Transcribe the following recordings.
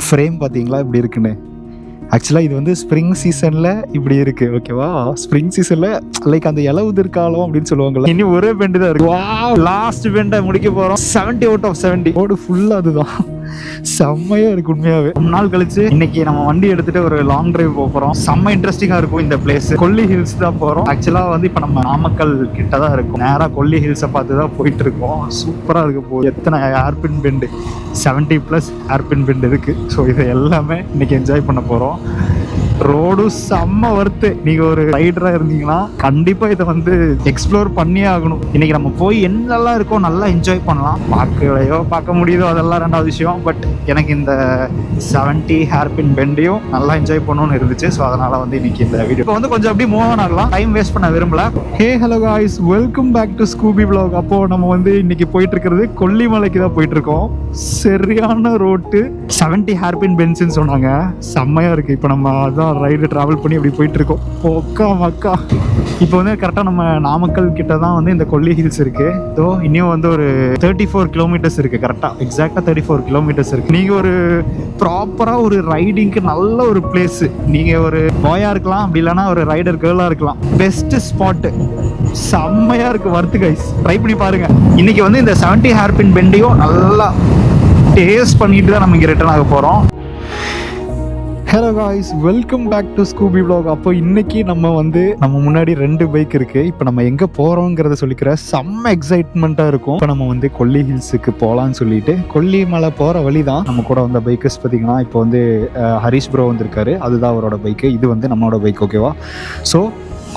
Frame பார்த்தீங்களா இப்படி இருக்குன்னு. ஆக்சுவலாக இது வந்து ஸ்ப்ரிங் சீசனில் இப்படி இருக்குது, ஓகேவா? ஸ்ப்ரிங் சீசனில் லைக் அந்த இலவுதிர் காலம் அப்படின்னு சொல்லுவாங்கல்ல. இனி ஒரே பெண்டு தான் இருக்கு. லாஸ்ட் பெண்டை முடிக்க போகிறோம். 70 out of 70 ரோடு ஃபுல்லாக அதுதான். செம்மையாக இருக்குது உண்மையாகவே. 3 நாள் கழிச்சு இன்னைக்கு நம்ம வண்டி எடுத்துகிட்டு ஒரு லாங் டிரைவ் போகிறோம். செம்ம இன்ட்ரெஸ்டிங்காக இருக்கும் இந்த பிளேஸ். கொல்லி ஹில்ஸ் தான் போகிறோம். ஆக்சுவலாக வந்து இப்போ நம்ம நாமக்கல் கிட்ட தான் இருக்கும். நேராக கொல்லி ஹில்ஸை பார்த்து தான் போயிட்டு இருக்கோம். சூப்பராக இருக்கு. போகுது எத்தனை ஏர்பின் பெண்டு, 70+ ஏர்பின் பெண்டு இருக்குது. ஸோ இதை எல்லாமே இன்னைக்கு என்ஜாய் பண்ண போகிறோம். ரோடு செம்ம வர்த்து. நீங்க ஒரு ரைடரா இருந்தீங்கன்னா கண்டிப்பா இதை வந்து எக்ஸ்ப்ளோர் பண்ணியே ஆகணும். இன்னைக்கு நம்ம போய் என்னெல்லாம் இருக்கோ நல்லா என்ஜாய் பண்ணலாம். பார்க்கலையோ பார்க்க முடியுதோ அதெல்லாம் ரெண்டாவது விஷயம். பட் எனக்கு இந்த 70 ஹேர்பின் பெண்டையும் நல்லா என்ஜாய் பண்ணணும்னு இருந்துச்சு. ஸோ அதனால வந்து இன்னைக்கு இந்த வீடியோ இப்போ வந்து கொஞ்சம் அப்படியே மூவ் ஆன் ஆகலாம். டைம் வேஸ்ட் பண்ண விரும்பல. Hey hello guys, welcome back to Scooby vlog. அப்போ நம்ம வந்து இன்னைக்கு போயிட்டு இருக்கிறது கொல்லிமலைக்கு தான் போயிட்டு இருக்கோம். சரியான ரோட்டு, 70 ஹேர்பின் பென்ஸ்ன்னு சொன்னாங்க. செம்மையா இருக்கு. இப்போ நம்ம அதான் ரைடு டிராவல் பண்ணி அப்படி போயிட்டு இருக்கோம். ஓக்கா மக்கா. இப்போ வந்து கரெக்டாக நம்ம நாமக்கல் கிட்ட தான் வந்து இந்த கொல்லி ஹில்ஸ் இருக்கு. ஸோ இன்னும் வந்து ஒரு 34 கிலோமீட்டர்ஸ் இருக்கு. கரெக்டாக எக்ஸாக்டாக 34 கிலோமீட்டர்ஸ் இருக்கு. நீங்க ஒரு ப்ராப்பராக ஒரு ரைடிங்க்கு நல்ல ஒரு பிளேஸ். நீங்க ஒரு பாயா இருக்கலாம், அப்படி இல்லைன்னா ஒரு ரைடர் கேர்ளா இருக்கலாம். பெஸ்ட் ஸ்பாட்டு, செம்மையா இருக்கு. வர்த்து கைஸ், ட்ரை பண்ணி பாருங்க. இன்னைக்கு வந்து இந்த 70 ஹேர்பின் பெண்டையும் நல்லா டேஸ்ட் பண்ணிட்டு தான் நம்ம இங்கே ரிட்டர்ன் ஆக போகிறோம். Hello guys, welcome back to Scooby vlog. அப்போ இன்னைக்கு நம்ம முன்னாடி 2 பைக் இருக்கு. இப்போ நம்ம எங்க போறோங்கிறத சொல்லிக்கிற செம்ம எக்ஸைட்மெண்ட்டா இருக்கும். இப்போ நம்ம வந்து கொல்லி ஹில்ஸுக்கு போகலான்னு சொல்லிட்டு கொல்லி மலை போற வழி தான். நம்ம கூட வந்த பைக்கர்ஸ் பார்த்தீங்கன்னா இப்போ வந்து ஹரிஷ் ப்ரோ வந்திருக்காரு. அதுதான் அவரோட பைக்கு. இது வந்து நம்மளோட பைக், ஓகேவா? ஸோ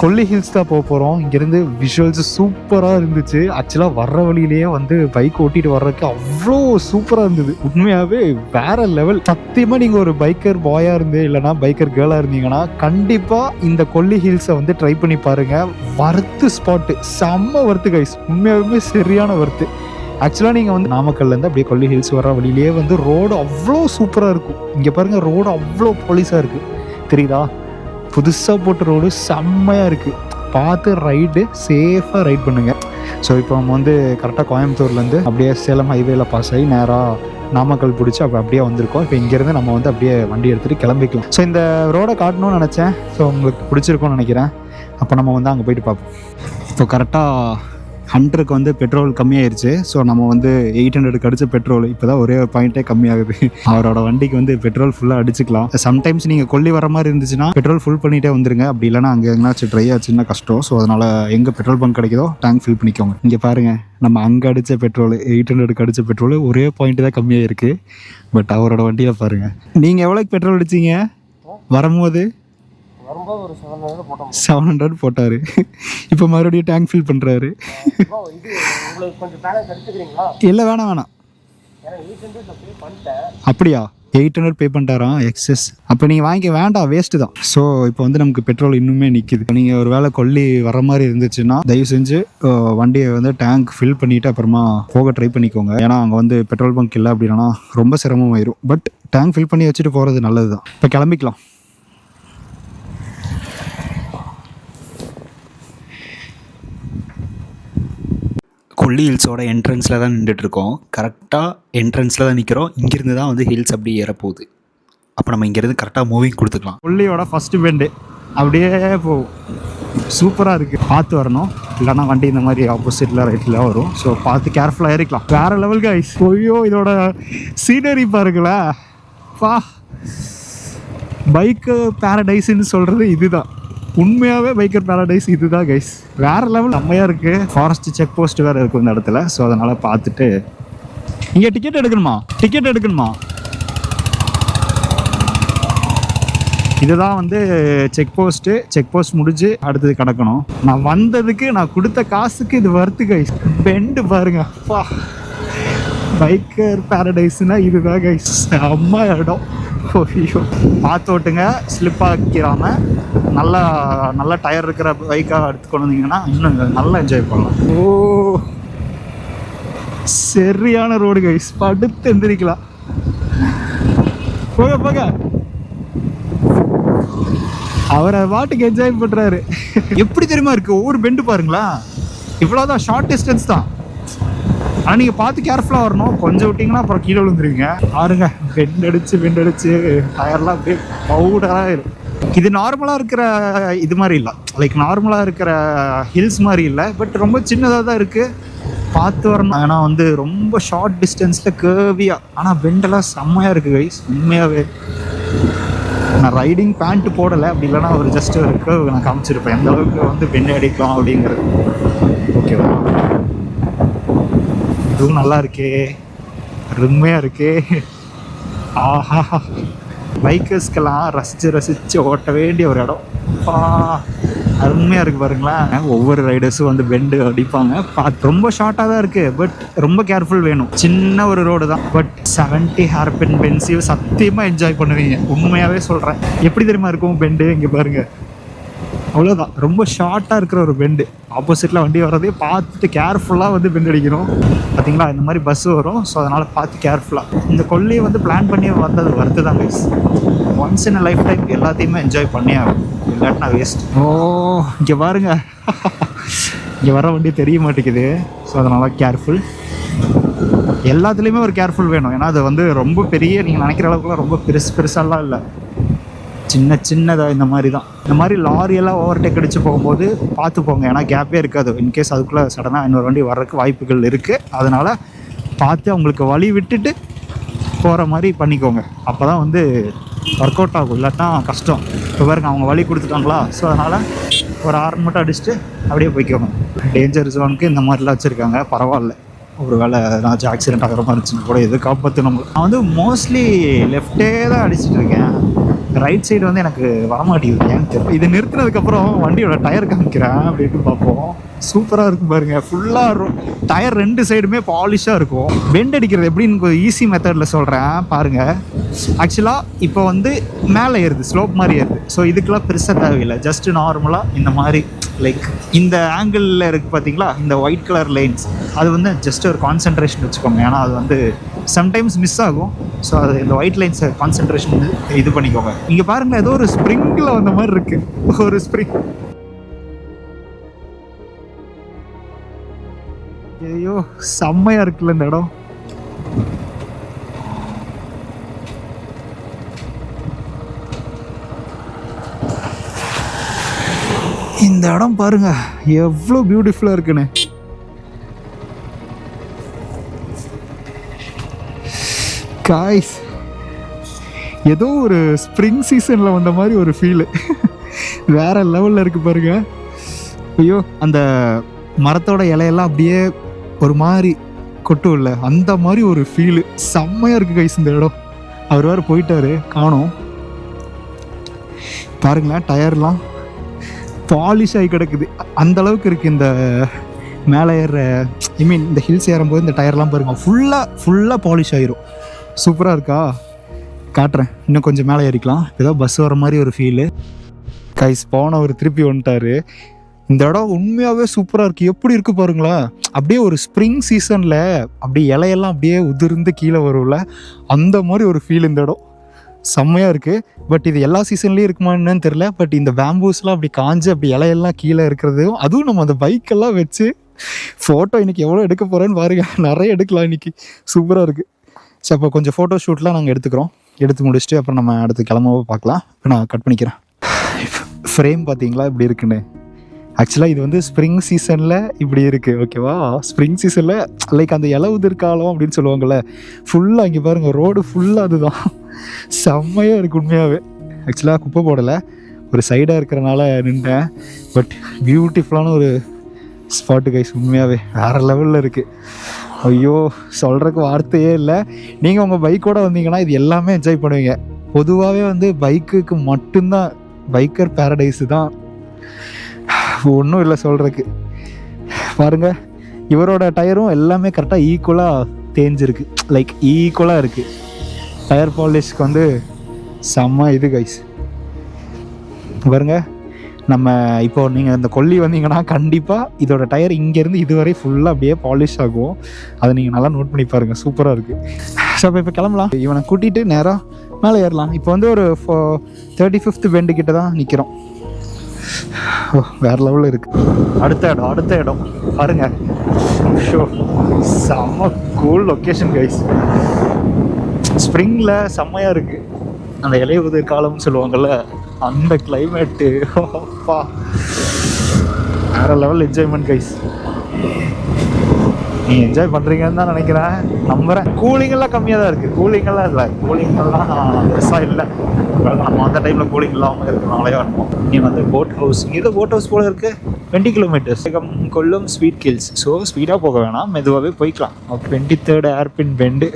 கொல்லி ஹில்ஸ் தான் போக போகிறோம். இங்கேருந்து விஷுவல்ஸ் சூப்பராக இருந்துச்சு. ஆக்சுவலாக வர்ற வழியிலேயே வந்து பைக் ஓட்டிட்டு வர்றதுக்கு அவ்வளோ சூப்பராக இருந்தது. உண்மையாகவே வேற லெவல். சத்தியமாக நீங்கள் ஒரு பைக்கர் பாயாக இருந்து இல்லைனா பைக்கர் கேர்ளாக இருந்தீங்கன்னா கண்டிப்பாக இந்த கொல்லி ஹில்ஸை வந்து ட்ரை பண்ணி பாருங்கள். வர்த்து ஸ்பாட்டு, செம்ம வர்த்து கைஸ். உண்மையாகவே சரியான வர்த்து. ஆக்சுவலாக நீங்கள் வந்து நாமக்கல்லேருந்து அப்படியே கொல்லி ஹில்ஸ் வர வழியிலேயே வந்து ரோடு அவ்வளோ சூப்பராக இருக்கும். இங்கே பாருங்கள், ரோடு அவ்வளோ போலீஸாக இருக்குது, தெரியுதா? புதுசாக போட்ட ரோடு செம்மையாக இருக்குது. பார்த்து ரைடு சேஃபாக ரைட் பண்ணுங்கள். ஸோ இப்போ நம்ம வந்து கரெக்டாக கோயம்புத்தூர்லேருந்து அப்படியே சேலம் ஹைவேல பாஸ் ஆகி நேராக நாமக்கல் பிடிச்சி அப்படியே வந்திருக்கோம். இப்போ இங்கேருந்து நம்ம வந்து அப்படியே வண்டி எடுத்துகிட்டு கிளம்பிக்கலாம். ஸோ இந்த ரோடை காட்டணும்னு நினச்சேன். ஸோ உங்களுக்கு பிடிச்சிருக்கும்னு நினைக்கிறேன். அப்போ நம்ம வந்து அங்கே போயிட்டு பார்ப்போம். இப்போ கரெக்டாக 100க்கு வந்து பெட்ரோல் கம்மியாயிருச்சு. ஸோ நம்ம வந்து 800க்கு அடித்த பெட்ரோல் இப்போ தான் ஒரே ஒரு பாயிண்ட்டே கம்மியாகுது. அவரோட வண்டிக்கு வந்து பெட்ரோல் ஃபுல்லாக அடிச்சுக்கலாம். சம்டைம்ஸ் நீங்கள் கொல்லி வர மாதிரி இருந்துச்சுன்னா பெட்ரோல் ஃபுல் பண்ணிகிட்டே வந்துருங்க. அப்படி இல்லைனா அங்கே எங்கேனாச்சும் ட்ரை ஆச்சுன்னா கஷ்டம். ஸோ அதனால் எங்கே பெட்ரோல் பங்க் கிடைக்குதோ டேங்க் ஃபில் பண்ணிக்கோங்க. இங்கே பாருங்கள், நம்ம அங்கே அடித்த பெட்ரோல் 800க்கு அடித்த பெட்ரோல் ஒரே பாயிண்ட்டு தான் கம்மியாக இருக்குது. பட் அவரோட வண்டியில் பாருங்கள். நீங்கள் எவ்வளோக்கு பெட்ரோல் அடிச்சிங்க வரும்போது? 700 போட்டாரு. இப்போ மறுபடியும் டேங்க் ஃபில் பண்ணுறாரு. இல்லை வேணாம். அப்படியா? 800 பே பண்ணிட்டாராம் எக்ஸஸ். அப்போ நீங்கள் வாங்கிக்க வேண்டாம், வேஸ்ட்டு தான். ஸோ இப்போ வந்து நமக்கு பெட்ரோல் இன்னுமே நிற்கிது. நீங்கள் ஒரு வேளை கொல்லி வர மாதிரி இருந்துச்சுன்னா தயவு செஞ்சு வண்டியை வந்து டேங்க் ஃபில் பண்ணிவிட்டு அப்புறமா போக ட்ரை பண்ணிக்கோங்க. ஏன்னா அங்கே வந்து பெட்ரோல் பங்க் இல்லை அப்படின்னா ரொம்ப சிரமமாயிரும். பட் டேங்க் ஃபில் பண்ணி வச்சுட்டு போகிறது நல்லது தான். இப்போ கிளம்பிக்கலாம். கொல்லி ஹில்ஸோட என்ட்ரன்ஸில் தான் நின்றுட்டுருக்கோம். கரெக்டாக என்ட்ரன்ஸில் தான் நிற்கிறோம். இங்கேருந்து தான் வந்து ஹில்ஸ் அப்படியே ஏறப்போகுது. அப்போ நம்ம இங்கேருந்து கரெக்டாக மூவிங் கொடுத்துக்கலாம். கொல்லியோட ஃபஸ்ட்டு பெண்டு அப்படியே போகும். சூப்பராக இருக்குது. பார்த்து வரணும், இல்லைனா வண்டி இந்த மாதிரி ஆப்போசிட்டில் ரைட்டில் வரும். ஸோ பார்த்து கேர்ஃபுல்லாக ஏறிக்கலாம். வேறு லெவல் கைஸ். ஐயோ, இதோட சீனரி பாருங்களா பா. பைக்கு பேரடைஸ்ன்னு சொல்கிறது இதுதான். உண்மையாகவே பைக்கர் பேரடைஸ் இதுதான் கைஸ். வேறு லெவல் செம்மையாக இருக்குது. ஃபாரஸ்ட் செக் போஸ்ட் வேறு இருக்கும் இந்த இடத்துல. ஸோ அதனால் பார்த்துட்டு இங்கே டிக்கெட் எடுக்கணுமா? இதுதான் வந்து செக் போஸ்ட் முடிஞ்சு அடுத்தது கிடக்கணும். நான் வந்ததுக்கு நான் கொடுத்த காசுக்கு இது வர்த்து கைஸ். பெண்டு பாருங்க அப்பா. பைக்கர் பேரடைஸ்னா இதுதான் கைஸ். செம்ம இடம். ஐயோ, பார்த்து ஓட்டுங்க, ஸ்லிப் ஆக்கிடாம. நல்லா டயர் இருக்கிற பைக்காக எடுத்துக்கொண்டு வந்தீங்கன்னா இன்னும் நல்லா என்ஜாய் பண்ணலாம். ஓ, சரியான ரோடு கைஸ். படுத்து எந்திரிக்கலாம். போக அவரை பாட்டுக்கு என்ஜாய் பண்றாரு. எப்படி தெரியுமா இருக்கு, ஒவ்வொரு பெண்டு பாருங்களா. இவ்வளோதான், ஷார்ட் டிஸ்டன்ஸ் தான். ஆனால் நீங்கள் பார்த்து கேர்ஃபுல்லாக வரணும். கொஞ்சம் விட்டிங்கன்னா அப்புறம் கீழே விழுந்துருவீங்க. பாருங்க பெண்ட் அடிச்சு டயர்லாம் அப்படியே பவுடராக இருக்கும். இது நார்மலாக இருக்கிற இது மாதிரி இல்லை, லைக் நார்மலாக இருக்கிற ஹில்ஸ் மாதிரி இல்லை, பட் ரொம்ப சின்னதாக தான் இருக்குது. பார்த்து வரணும். ஏன்னா வந்து ரொம்ப ஷார்ட் டிஸ்டன்ஸில் கேர்வியாக, ஆனால் பெண்டெல்லாம் செம்மையாக இருக்குது கைஸ். உண்மையாகவே நான் ரைடிங் பேண்ட் போடலை, அப்படி இல்லைனா ஒரு ஜஸ்ட் ஒரு கேர்வ் நான் காமிச்சிருப்பேன் எந்த அளவுக்கு வந்து பெண்ட் அடிக்கலாம் அப்படிங்கிறது. ஓகேவா, இதுவும் நல்லா இருக்கே, அருமையாக இருக்கே. ஆஹா, பைக்கர்ஸ்க்கெல்லாம் ரசித்து ஓட்ட வேண்டிய ஒரு இடம். அருமையாக இருக்குது பாருங்களேன். ஒவ்வொரு ரைடர்ஸும் வந்து பெண்டு அடிப்பாங்க. பார்த்து ரொம்ப ஷார்ட்டாக தான் இருக்குது, பட் ரொம்ப கேர்ஃபுல் வேணும். சின்ன ஒரு ரோடு தான், பட் 70 ஹேர்பின் பென்ஸையும் சத்தியமாக என்ஜாய் பண்ணுவீங்க. உண்மையாகவே சொல்கிறேன். எப்படி தெரியுமா இருக்கும் பெண்டு, இங்கே பாருங்கள், அவ்வளோதான். ரொம்ப ஷார்ட்டாக இருக்கிற ஒரு பெண்டு. ஆப்போசிட்டில் வண்டி வர்றதே பார்த்துட்டு கேர்ஃபுல்லாக வந்து பெண்ட் அடிக்கணும். பார்த்தீங்களா, இந்த மாதிரி பஸ்ஸு வரும். ஸோ அதனால் பார்த்து கேர்ஃபுல்லாக. இந்த கொல்லியை வந்து பிளான் பண்ணி வந்தது வருது தான் guys. Once in life time எல்லாத்தையுமே என்ஜாய் பண்ணி ஆகும், இல்லாட்டினா வேஸ்ட். ஓ, இங்கே பாருங்க, இங்கே வர வண்டி தெரிய மாட்டேங்குது. ஸோ அதனால் கேர்ஃபுல். எல்லாத்துலேயுமே ஒரு கேர்ஃபுல் வேணும். ஏன்னா அது வந்து ரொம்ப பெரிய, நீங்கள் நினைக்கிற அளவுக்குலாம் ரொம்ப பெருசாலாம் இல்லை, சின்னதாக இந்த மாதிரி தான். இந்த மாதிரி லாரியெல்லாம் ஓவர்டேக் அடித்து போகும்போது பார்த்து போங்க. ஏன்னா கேப்பே இருக்காது. இன்கேஸ் அதுக்குள்ளே சடனாக இன்னொரு வண்டி வர்றதுக்கு வாய்ப்புகள் இருக்குது. அதனால் பார்த்து அவங்களுக்கு வழி விட்டுட்டு போகிற மாதிரி பண்ணிக்கோங்க. அப்போ தான் வந்து ஒர்க் அவுட் ஆகும், இல்லாட்டா கஷ்டம். இப்போ பாருங்க, அவங்க வழி கொடுத்துட்டாங்களா, ஸோ அதனால் ஒரு ஹார்ன் மட்டும் அடிச்சுட்டு அப்படியே போய்க்கோங்க. டேஞ்சர் ஜோனுக்கு இந்த மாதிரிலாம் வச்சுருக்காங்க, பரவாயில்ல. ஒரு வேளை ஏதாச்சும் ஆக்சிடென்ட் ஆகிற மாதிரி இருந்துச்சுன்னா கூட எது காப்பாற்று நம்ம. நான் வந்து மோஸ்ட்லி லெஃப்டே தான் அடிச்சுட்டு இருக்கேன். ரைட் சைடு வந்து எனக்கு வரமாட்டேங்குது, ஏன்னு தெரியல. இது நிறுத்தினதுக்கப்புறம் வண்டியோட டயர் காமிக்கிறேன் அப்படின்ட்டு பார்ப்போம். சூப்பராக இருக்கும் பாருங்க. ஃபுல்லாக டயர் ரெண்டு சைடுமே பாலிஷாக இருக்கும். பெண்ட் அடிக்கிறது எப்படின்னு ஈஸி மெத்தடில் சொல்கிறேன் பாருங்கள். ஆக்சுவலாக இப்போ வந்து மேலே ஏறுது, ஸ்லோப் மாதிரி ஏறுது. ஸோ இதுக்கெல்லாம் பெருசாக தேவையில்லை. ஜஸ்ட்டு நார்மலாக இந்த மாதிரி லைக் இந்த ஆங்கிளில் இருக்குது பார்த்தீங்களா, இந்த ஒயிட் கலர் லைன்ஸ், அது வந்து ஜஸ்ட் ஒரு கான்சன்ட்ரேஷன் வச்சுக்கோங்க. ஏன்னா அது வந்து சம்டைம்ஸ் மிஸ் ஆகும். ஸோ அது இந்த ஒயிட் லைன்ஸை கான்சன்ட்ரேஷன் இது பண்ணிக்கோங்க. இங்கே பாருங்களேன், ஏதோ ஒரு ஸ்ப்ரிங்கில் வந்த மாதிரி இருக்குது, ஒரு ஸ்ப்ரிங். ஐயோ செம்மையாக இருக்குல்ல இந்த இடம். இந்த இடம் பாருங்க எவ்வளோ பியூட்டிஃபுல்லாக இருக்குன்னு. காய்ஸ், ஏதோ ஒரு ஸ்ப்ரிங் சீசனில் வந்த மாதிரி ஒரு ஃபீலு வேற லெவலில் இருக்குது பாருங்க. ஐயோ, அந்த மரத்தோட இலையெல்லாம் அப்படியே ஒரு மாதிரி கொட்டும் இல்லை, அந்த மாதிரி ஒரு ஃபீலு செம்மையாக இருக்குது கைஸ் இந்த இடம். அவர் வேறு போயிட்டாரு, காணோம். பாருங்களேன், டயர்லாம் பாலிஷ் ஆகி கிடக்குது, அந்த அளவுக்கு இருக்குது. இந்த மேலே ஏற இந்த ஹில்ஸ் ஏறும்போது இந்த டயர்லாம் பாருங்கள் ஃபுல்லாக பாலிஷ் ஆகிரும். சூப்பராக இருக்கா, காட்டுறேன். இன்னும் கொஞ்சம் மேலே ஏறிக்கலாம். ஏதோ பஸ் வர மாதிரி ஒரு ஃபீலு. கைஸ் போனவர் திருப்பி வந்துட்டாரு. இந்த இடம் உண்மையாகவே சூப்பராக இருக்குது. எப்படி இருக்குது பாருங்களா, அப்படியே ஒரு ஸ்ப்ரிங் சீசனில் அப்படியே இலையெல்லாம் அப்படியே உதிர்ந்து கீழே வரும்ல, அந்த மாதிரி ஒரு ஃபீல் இந்த இடம். செம்மையாக இருக்குது. பட் இது எல்லா சீசன்லேயும் இருக்குமான்னு தெரில. பட் இந்த பேம்பூஸ்லாம் அப்படி காஞ்சு அப்படி இலையெல்லாம் கீழே இருக்கிறதையும், அதுவும் நம்ம அந்த பைக்கெல்லாம் வச்சு ஃபோட்டோ இன்றைக்கி எவ்வளோ எடுக்க போகிறேன்னு பாருங்க. நிறைய எடுக்கலாம் இன்றைக்கி, சூப்பராக இருக்குது. சரி, அப்போ கொஞ்சம் ஃபோட்டோ ஷூட்லாம் நாங்கள் எடுத்துக்கிறோம். எடுத்து முடிச்சுட்டு அப்புறம் நம்ம அடுத்து கிளம்பவும் பார்க்கலாம். இப்போ நான் கட் பண்ணிக்கிறேன். ஃப்ரேம் பார்த்தீங்களா இப்படி இருக்குன்னு. ஆக்சுவலாக இது வந்து ஸ்ப்ரிங் சீசனில் இப்படி இருக்குது, ஓகேவா. ஸ்ப்ரிங் சீசனில் லைக் அந்த இலவுதிர்காலம் அப்படின்னு சொல்லுவாங்கள்ல, ஃபுல்லாக இங்கே பாருங்கள், ரோடு ஃபுல்லாக அதுதான். செம்மையாக இருக்குது உண்மையாகவே. ஆக்சுவலாக குப்பை போடலை, ஒரு சைடாக இருக்கிறனால நின்றேன். பட் பியூட்டிஃபுல்லான ஒரு ஸ்பாட்டு கைஸ், உண்மையாகவே வேறு லெவலில் இருக்குது. ஐயோ, சொல்கிறதுக்கு வார்த்தையே இல்லை. நீங்கள் உங்கள் பைக்கோடு வந்தீங்கன்னா இது எல்லாமே என்ஜாய் பண்ணுவீங்க. பொதுவாகவே வந்து பைக்குக்கு மட்டும்தான், பைக்கர் பேரடைஸு தான், ஒன்றும் இல்லை சொல்கிறதுக்கு. பாருங்கள், இவரோட டயரும் எல்லாமே கரெக்டாக ஈக்குவலாக தேஞ்சிருக்கு, லைக் ஈக்குவலாக இருக்குது. டயர் பாலிஷ்க்கு வந்து செம்ம இது கைஸ். பாருங்க, நம்ம இப்போ நீங்கள் இந்த கொல்லி வந்தீங்கன்னா கண்டிப்பாக இதோட டயர் இங்கேருந்து இதுவரை ஃபுல்லாக அப்படியே பாலிஷ் ஆகும். அதை நீங்கள் நல்லா நோட் பண்ணி பாருங்கள், சூப்பராக இருக்குது. ஸோ இப்போ கிளம்பலாம். இவனை கூட்டிகிட்டு நேராக மேலே ஏறலாம். இப்போ வந்து ஒரு 35th பெண்டு கிட்ட தான் நிற்கிறோம். வேற லெவலில் இருக்கு. அடுத்த இடம் பாருங்க. ஷோ செம்ம கூல் லொக்கேஷன் கைஸ். ஸ்ப்ரிங்கில் செம்மையாக இருக்கு. அந்த இலையுதிர் காலம்னு சொல்லுவாங்கள்ல, அந்த கிளைமேட்டு வேற லெவல் என்ஜாய்மெண்ட் கைஸ். நீங்கள் என்ஜாய் பண்ணுறீங்கன்னு தான் நினைக்கிறேன், நம்புகிறேன். கூலிங்கெல்லாம் கம்மியாக தான் இருக்குது. கூலிங்கெல்லாம் இல்லை, கூலிங்கெல்லாம் பெருசாக இல்லை. நம்ம அந்த டைமில் கூலிங் இல்லாமல் இருக்கிறனாலே வரணும். நீ வந்து போட் ஹவுஸ், இது போட் ஹவுஸ் போல் இருக்குது. 20 கிலோமீட்டர்ஸ் கொல்லம் ஸ்வீட் கில்ஸ். ஸோ ஸ்பீடாக போக வேணாம், மெதுவாகவே போய்க்கலாம். 23rd hairpin bend.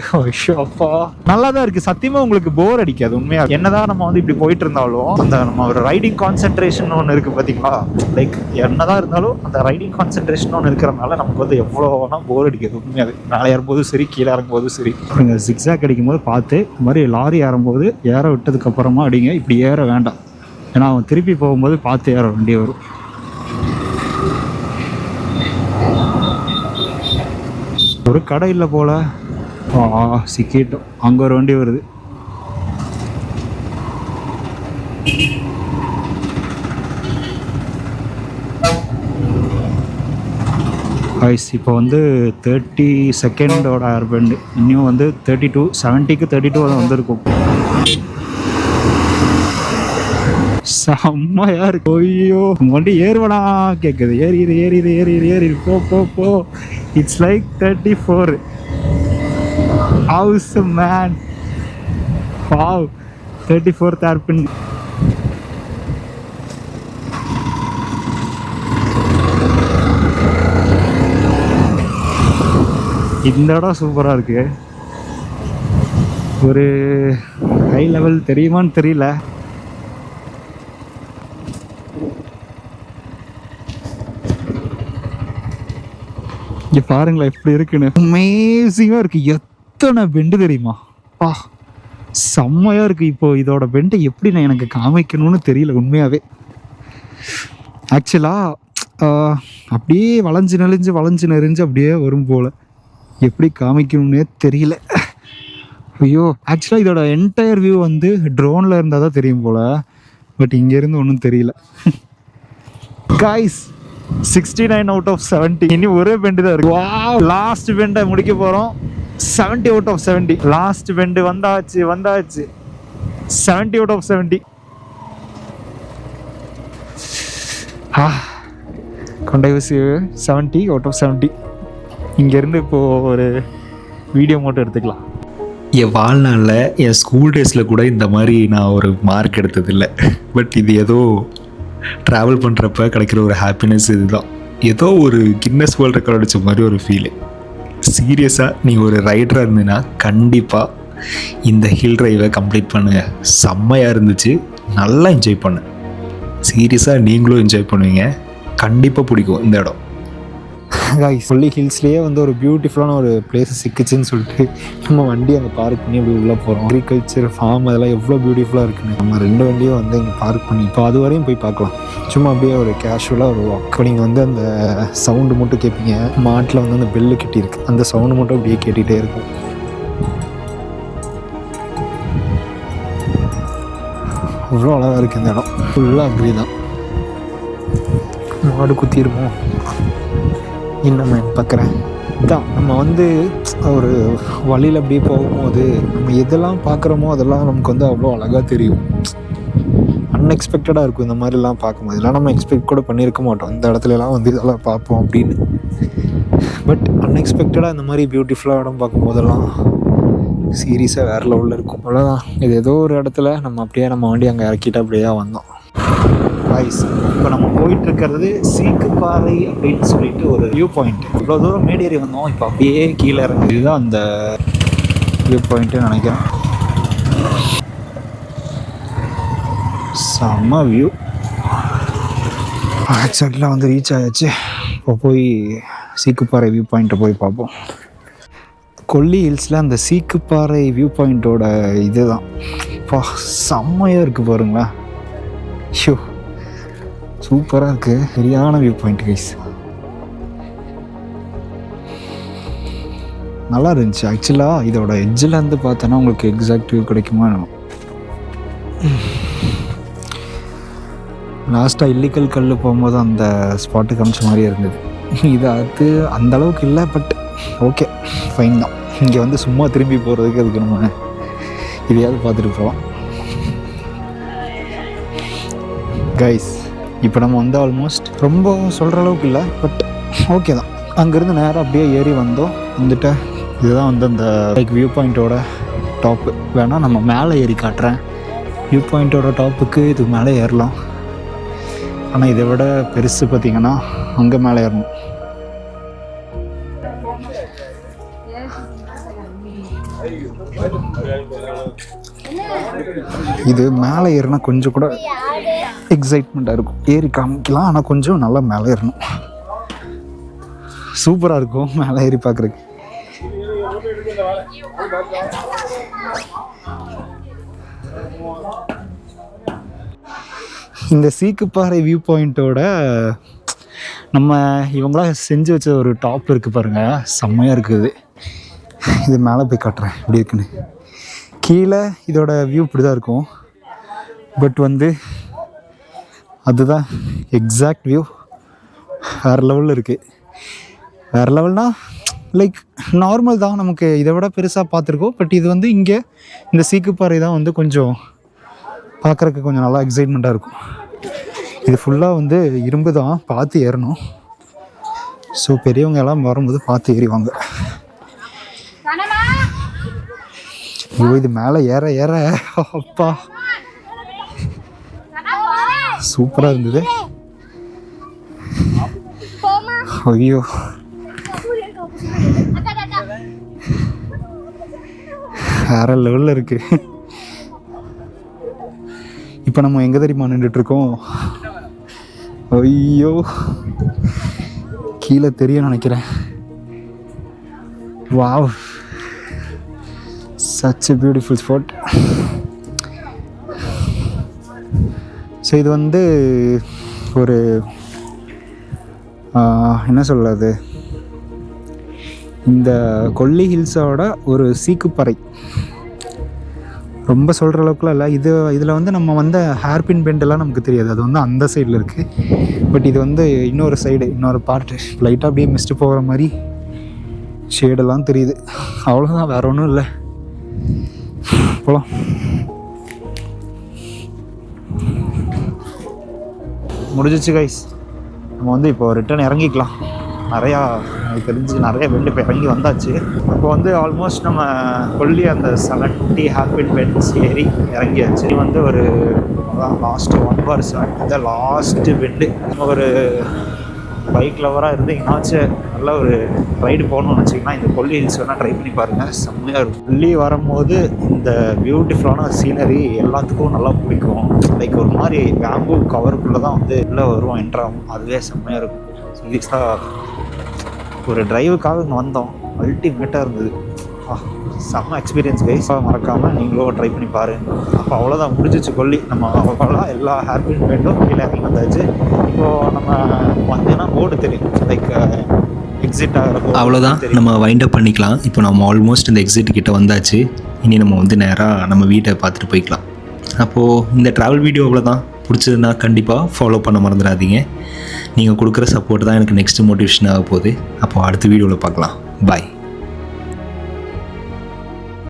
அப்பா நல்லா தான் இருக்குது. சத்தியமாக உங்களுக்கு போர் அடிக்காது. உண்மையாக என்னதான் நம்ம வந்து இப்படி போயிட்டு இருந்தாலும் அந்த நம்ம ஒரு ரைடிங் கான்சென்ட்ரேஷன் ஒன்று இருக்குது பார்த்தீங்களா. லைக் என்னதான் இருந்தாலும் அந்த ரைடிங் கான்சென்ட்ரேஷன் ஒன்று இருக்கிறனால நமக்கு வந்து எவ்வளோ வேணால் போர் அடிக்காது. உண்மையாகவே மேலே ஏறும்போதும் சரி, கீழே இறங்கும்போதும் சரி. நீங்கள் ஜிக்ஸாக் அடிக்கும் போது பார்த்து இந்த மாதிரி லாரி ஏறும்போது ஏற விட்டதுக்கப்புறமா அடிங்க. இப்படி ஏற வேண்டாம், ஏன்னா அவன் திருப்பி போகும்போது பார்த்து ஏற வண்டி வரும். ஒரு கடை இல்லை போல. சிக்கிட்டோம். அங்கே ஒரு வண்டி வருது. இப்போ வந்து 30 செகண்டோட ஏர்பெண்டு. இன்னும் வந்து 32 70க்கு 32 தான் வந்திருக்கும். செம்மையா இருக்கு. ஐயோ வண்டி ஏறுவனா கேட்குது. ஏறி போ. It's like 34. Awesome man. Wow. 34th hairpin. இந்த இடம் சூப்பராக இருக்கு. ஒரு ஹை லெவல் தெரியுமான்னு தெரியல. இங்கே பாருங்களேன் எப்படி இருக்குன்னு. அமேசிங்காக இருக்குது. எத்தனை பெண்டு தெரியுமா? செம்மையாக இருக்குது. இப்போது இதோட பெண்டை எப்படி நான் எனக்கு காமிக்கணும்னு தெரியல உண்மையாகவே. ஆக்சுவலாக அப்படியே வளைஞ்சு நெளிஞ்சு அப்படியே வரும் போல். எப்படி காமிக்கணும்னே தெரியல. ஐயோ ஆக்சுவலாக இதோட என்டையர் வியூ வந்து ட்ரோனில் இருந்தால் தான் தெரியும் போல். பட் இங்கேருந்து ஒன்றும் தெரியல. Guys 69 out of 70. இனி ஒரே பெண்டு தான் இருக்கு. வாவ், லாஸ்ட் பெண்டை முடிக்க போகிறோம். 70 out of 70. லாஸ்ட் பெண்டு வந்தாச்சு 70 out of 70. கொண்டைவசி 70 out of 70. இங்கேருந்து இப்போது ஒரு வீடியோ மட்டும் எடுத்துக்கலாம். என் வாழ்நாளில் என் ஸ்கூல் டேஸில் கூட இந்த மாதிரி நான் ஒரு மார்க் எடுத்ததில்லை. பட் இது ஏதோ ட்ராவல் பண்ணுறப்ப கிடைக்கிற ஒரு ஹாப்பினஸ் இதுதான். ஏதோ ஒரு கின்னஸ் வேர்ல்ட் ரெக்கார்ட் அடித்த மாதிரி ஒரு ஃபீலு. சீரியஸாக நீங்கள் ஒரு ரைடராக இருந்தீங்கன்னா கண்டிப்பாக இந்த ஹில் ட்ரைவை கம்ப்ளீட் பண்ணுங்கள். செம்மையாக இருந்துச்சு, நல்லா என்ஜாய் பண்ணு. சீரியஸாக நீங்களும் என்ஜாய் பண்ணுவீங்க, கண்டிப்பாக பிடிக்கும் இந்த இடம். கொல்லி ஹில்ஸ்லேயே வந்து ஒரு பியூட்டிஃபுல்லான ஒரு பிளேஸ் சிக்கிச்சுன்னு சொல்லிட்டு நம்ம வண்டி அங்கே பார்க் பண்ணி அப்படி உள்ளே போகிறோம். அக்ரிகல்ச்சர் ஃபார்ம் அதெல்லாம் எவ்வளோ பியூட்டிஃபுல்லாக இருக்குன்னு நம்ம 2 வண்டியும் வந்து இங்கே பார்க் பண்ணி இப்போ அது வரையும் போய் பார்க்கலாம். சும்மா அப்படியே ஒரு கேஷுவலாக ஒரு வாக். இப்போ நீங்கள் வந்து அந்த சவுண்டு மட்டும் கேட்பீங்க. மாட்டில் வந்து அந்த பெல்லு கட்டியிருக்கு, அந்த சவுண்டு மட்டும் அப்படியே கேட்டுகிட்டே இருக்கும். அவ்வளோ அழகாக இருக்குது இந்த இடம். ஃபுல்லாக அக்ரி தான். மாடு குத்திருமோ இன்னும் பார்க்குறேன். இதான் நம்ம வந்து ஒரு வழியில் அப்படியே போகும்போது நம்ம எதெல்லாம் பார்க்குறோமோ அதெல்லாம் நமக்கு வந்து அவ்வளோ அழகாக தெரியும். அன்எக்ஸ்பெக்டடாக இருக்கும் இந்த மாதிரிலாம் பார்க்கும்போது. இதெல்லாம் நம்ம எக்ஸ்பெக்ட் கூட பண்ணியிருக்க மாட்டோம், இந்த இடத்துலலாம் வந்து இதெல்லாம் பார்ப்போம் அப்படின்னு. பட் அன்எக்ஸ்பெக்டடாக இந்த மாதிரி பியூட்டிஃபுல்லாக இடம் பார்க்கும்போதெல்லாம் சீரியஸாக வேறு லெவலில் இருக்கும். அவ்வளோதான். இது ஏதோ ஒரு இடத்துல நம்ம அப்படியே நம்ம வண்டி அங்கே இறக்கிட்டு அப்படியே வந்தோம். ரைஸ் இப்போ நம்ம போயிட்டுருக்கிறது சீக்குப்பாறை அப்படின்னு சொல்லிட்டு ஒரு வியூ பாயிண்ட். இவ்வளோ தூரம் மேடேறி வந்தோம், இப்போ அப்படியே கீழே இறங்கு. இதுதான் அந்த வியூ பாயிண்ட்டு நினைக்கிறேன். செம்ம வியூ. எக்ஸாக்டாக வந்து ரீச் ஆயாச்சு. இப்போ போய் சீக்குப்பாறை வியூ பாயிண்ட்டை போய் பார்ப்போம். கொல்லி ஹில்ஸில் அந்த சீக்குப்பாறை வியூ பாயிண்ட்டோட இது தான் செம்மையாக இருக்குது பாருங்களேன். ஷோ சூப்பராக இருக்குது. சரியான வியூ பாயிண்ட் கைஸ். நல்லா இருந்துச்சு. ஆக்சுவலாக இதோட எட்ஜில் இருந்து பார்த்தோன்னா உங்களுக்கு எக்ஸாக்ட் வியூ கிடைக்குமா? லாஸ்ட்டாக இல்லிக்கல் கல் போகும்போது அந்த ஸ்பாட்டுக்கு காமிச்ச மாதிரியே இருந்தது. இது அது அந்த அளவுக்கு இல்லை, பட் ஓகே ஃபைன் தான். இங்கே வந்து சும்மா திரும்பி போகிறதுக்கு அதுக்கு நம்ம இதையாவது பார்த்துட்டு போகலாம். கைஸ் இப்போ நம்ம வந்து ஆல்மோஸ்ட் ரொம்ப சொல்கிற அளவுக்கு இல்லை, பட் ஓகே தான். அங்கேருந்து நேராக அப்படியே ஏறி வந்தோம். வந்துட்டு இதுதான் வந்து அந்த லைக் வியூ பாயிண்ட்டோட டாப்பு. வேணால் நம்ம மேலே ஏறி காட்டுறேன். வியூ பாயிண்ட்டோட டாப்புக்கு இதுக்கு மேலே ஏறலாம். ஆனால் இதை விட பெருசு பார்த்திங்கன்னா அங்கே மேலே ஏறணும். இது மேலே ஏறினா கொஞ்சம் கூட எக்ஸைட்மெண்ட்டாக இருக்கும். ஏறி காமிக்கலாம், ஆனால் கொஞ்சம் நல்லா மேலே ஏறணும். சூப்பராக இருக்கும் மேலே ஏறி பார்க்குறதுக்கு. இந்த சீக்குப்பாறை வியூ பாயிண்ட்டோட நம்ம இவங்களாம் செஞ்சு வச்ச ஒரு டாப் இருக்குது பாருங்கள், செம்மையாக இருக்குது. இது மேலே போய் காட்டுறேன் எப்படி இருக்குன்னு. கீழே இதோட வியூ இப்படி தான் இருக்கும், பட் வந்து அதுதான் எக்ஸாக்ட் வியூ. வேறு லெவலில் இருக்குது. வேறு லெவல்னால் லைக் நார்மல் தான், நமக்கு இதை விட பெருசாக பார்த்துருக்கோம். பட் இது வந்து இங்கே இந்த சீக்குப்பாறை தான் வந்து கொஞ்சம் பார்க்குறக்கு கொஞ்சம் நல்லா எக்ஸைட்மெண்ட்டாக இருக்கும். இது ஃபுல்லாக வந்து இரும்பு தான், பார்த்து ஏறணும். ஸோ பெரியவங்க எல்லாம் வரும்போது பார்த்து ஏறிவாங்க. ஐயோ இது மேலே ஏற ஏற அப்பா சூப்பராக இருந்தது. ஐயோ வேற லெவலில் இருக்கு. இப்போ நம்ம எங்கே தெரியுமா நின்றுட்டுருக்கோம்? ஐயோ கீழே தெரியும் நினைக்கிறேன். Wow, such a beautiful spot. So இது வந்து ஒரு என்ன சொல்கிறது, இந்த கொல்லி ஹில்ஸோட ஒரு சீக்குப்பறை. ரொம்ப சொல்கிற அளவுக்குலாம் இல்லை. இதில் வந்து நம்ம வந்து ஹேர்பின் பெண்டெல்லாம் நமக்கு தெரியாது, அது வந்து அந்த சைடில் இருக்குது. பட் இது வந்து இன்னொரு சைடு, இன்னொரு பார்ட்டு லைட்டாக அப்படியே மிஸ்ட்டு போகிற மாதிரி ஷேடெல்லாம் தெரியுது. அவ்வளோதான், வேறு ஒன்றும் இல்லை. போகலாம். முடிஞ்சிச்சு கைஸ். நம்ம வந்து இப்போ ரிட்டர்ன் இறங்கிக்கலாம். நிறையா எனக்கு தெரிஞ்சு நிறைய பெண்டு இப்போ இறங்கி வந்தாச்சு. இப்போ வந்து ஆல்மோஸ்ட் நம்ம கொல்லி அந்த 70 ஹேர்பின் பெண்ட்ஸ் ஏறி இறங்கியாச்சு. இது வந்து ஒரு லாஸ்ட்டு 1/7 இந்த லாஸ்ட்டு பெண்டு. நம்ம ஒரு பைக் லவராக இருந்தீங்கன்னாச்சும் நல்ல ஒரு ரைடு போகணும்னு வச்சிங்கன்னா இந்த கொல்லி ஹில்ஸ் வேணால் ட்ரை பண்ணி பாருங்கள், செம்மையாக இருக்கும். கொல்லி வரும்போது இந்த பியூட்டிஃபுல்லான சீனரி எல்லாத்துக்கும் நல்லா பிடிக்கும். லைக் ஒரு மாதிரி பேம்பு கவருக்குள்ளே தான் வந்து உள்ளே வருவோம், என்ட்ராகும். அதுவே செம்மையாக இருக்கும். சீரியஸாக ஒரு டிரைவுக்காக இங்கே வந்தோம், அல்டிமேட்டாக இருந்தது. செம்ம எக்ஸ்பீரியன்ஸ் கைஸ். மறக்காமல் நீங்களும் ட்ரை பண்ணி பாருங்கள். அப்போ அவ்வளோதான், முடிஞ்சிச்சு கொல்லி. நம்ம அவ்வளோ எல்லா ஹேர்பின் பெண்டும் கீழே இறங்கி வந்தாச்சு. இப்போது நம்ம வந்தீங்கன்னா போர்டு தெரியும், லைக் எக்ஸிட் ஆகிறப்போ. அவ்வளோதான், நம்ம வைண்ட் அப் பண்ணிக்கலாம். இப்போ நம்ம ஆல்மோஸ்ட் இந்த எக்ஸிட் கிட்ட வந்தாச்சு. இனி நம்ம வந்து நேராக நம்ம வீட்டை பார்த்துட்டு போய்க்கலாம். அப்போது இந்த ட்ராவல் வீடியோ அவ்வளோதான். பிடிச்சதுன்னா கண்டிப்பாக ஃபாலோ பண்ண மறந்துடாதீங்க. நீங்கள் கொடுக்குற சப்போர்ட் தான் எனக்கு நெக்ஸ்ட் மோட்டிவேஷன் ஆக போகுது. அப்போது அடுத்த வீடியோவில் பார்க்கலாம். பாய்.